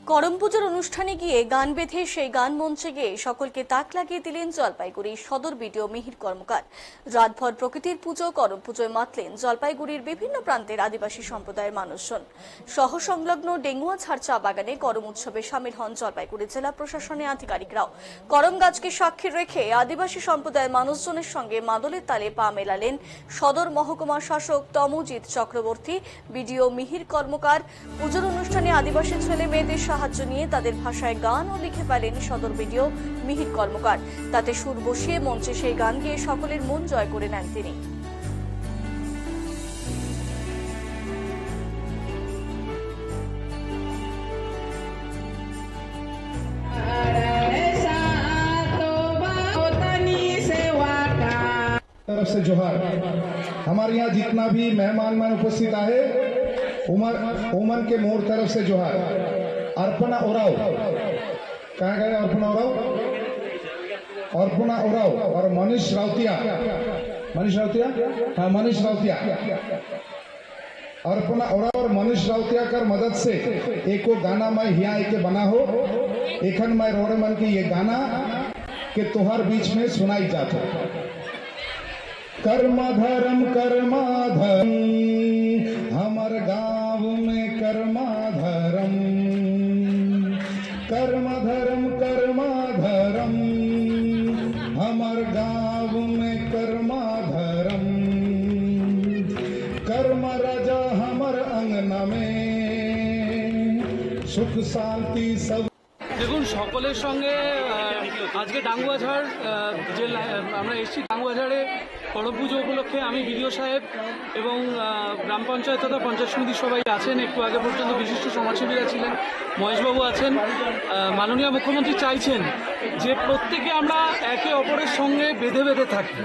করম পুজোর অনুষ্ঠানে গিয়ে গান বেঁধে সেই গান মঞ্চে গিয়ে সকলকে তাক লাগিয়ে দিলেন জলপাইগুড়ির সদর বিডিও মিহির কর্মকার। রাতভর প্রকৃতির পুজো করম পুজোয় মাতলেন জলপাইগুড়ির বিভিন্ন প্রান্তের আদিবাসী সম্প্রদায়ের মানুষজন। শহর সংলগ্ন ডেঙ্গুয়াঝাড় চা বাগানে করম উৎসবে সামিল হন জলপাইগুড়ি জেলা প্রশাসনের আধিকারিকরাও। করম গাছকে সাক্ষী রেখে আদিবাসী সম্প্রদায়ের মানুষজনের সঙ্গে মাদলের তালে পা মেলালেন সদর মহকুমা শাসক তমজিৎ চক্রবর্তী, বিডিও মিহির কর্মকার। পুজোর অনুষ্ঠানে আদিবাসী ছেলে মেয়েদের সাহায্য নিয়ে তাদের ভাষায় গান ও লিখে পেলেন সদর বিডিও মিহির কর্মকার। তাতে সুর বসিয়ে মঞ্চে সেই গান গেয়ে সকলের মন জয় করে নেন তিনি। तरफ से जोहार। हमारे यहाँ जितना भी मेहमान उपस्थित आए उमन के मोर तरफ से जोहार। अर्पणा ओराव कहाँ गए? अर्पणा ओराव और मनीष राउतिया। हाँ, मनीष राउतिया। अर्पणा ओराव और मनीष राउतिया कर मदद से एक गाना मैं यहाँ एक बना हो एखन मैं रोड मन की ये गाना के तोहर बीच में सुनाई जाता। कर्माधर्म हमार गाँव में कर्माधर्म हमार गाँव में कर्माधर्म। कर्म राजा हमार अंगना में सुख शांति सब। দেখুন, সকলের সঙ্গে আজকে ডাঙ্গুয়াঝাড় যে আমরা এসেছি, ডাঙ্গুয়াঝাড়ে করম পুজো উপলক্ষে আমি বিডিও সাহেব এবং গ্রাম পঞ্চায়েত তথা পঞ্চায়েত সমিতির সবাই আছেন। একটু আগে পর্যন্ত বিশিষ্ট সমাজসেবীরা ছিলেন, মহেশবাবু আছেন। মাননীয় মুখ্যমন্ত্রী চাইছেন যে প্রত্যেকে আমরা একে অপরের সঙ্গে বেঁধে বেঁধে থাকি।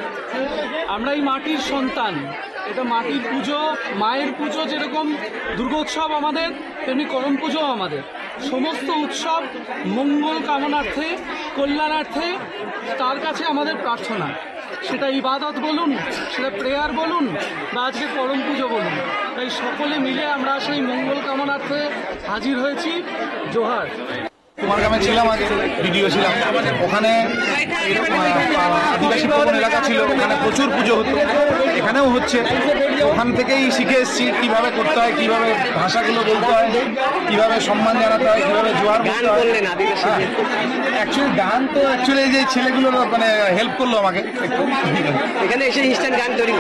আমরা এই মাটির সন্তান, এটা মাটির পুজো, মায়ের পুজো। যেরকম দুর্গোৎসব আমাদের, তেমনি করম পুজো আমাদের। সমস্ত উৎসব মঙ্গল কামনার্থে, কল্যাণার্থে তার কাছে আমাদের প্রার্থনা। সেটা ইবাদত বলুন, সেটা প্রেয়ার বলুন, বা আজকে করম পুজো বলুন। তাই সকলে মিলে আমরা সেই মঙ্গল কামনার্থে হাজির হয়েছি। জোহার। তোমার গ্রামে ছিলাম, আগে ভিডিও ছিলাম, ওখানে আদিবাসী প্রবণ এলাকা ছিল, ওখানে প্রচুর পুজো হতো, এখানেও হচ্ছে। ওখান থেকেই শিখে এসেছি কীভাবে করতে হয়, কীভাবে ভাষাগুলো বলতে হয়, কীভাবে সম্মান জানাতে হয়, কীভাবে জোয়ার বলতে হয়। অ্যাকচুয়ালি গান তো অ্যাকচুয়ালি এই যে ছেলেগুলো মানে হেল্প করলো আমাকে এখানে এসে ইনস্ট্যান্ট গান তৈরি,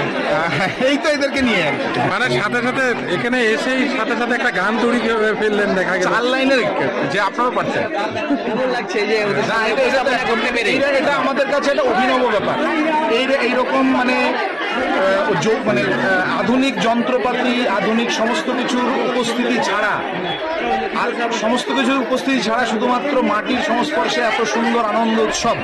এই তো এদেরকে নিয়ে মানে সাথে সাথে এখানে এসেই সাথে সাথে একটা গান তৈরি ফেললেন, দেখা গেল 4 লাইনের, যে আপনারাও পারছেন। কেমন লাগছে যে করতে পেরে? এটা আমাদের কাছে একটা অভিনব ব্যাপার। এইরকম মানে আধুনিক যন্ত্রপাতি, আধুনিক সমস্ত কিছুর উপস্থিতি ছাড়া, আর সমস্ত কিছুর উপস্থিতি ছাড়া শুধুমাত্র মাটির সংস্পর্শে এত সুন্দর আনন্দ উৎসব।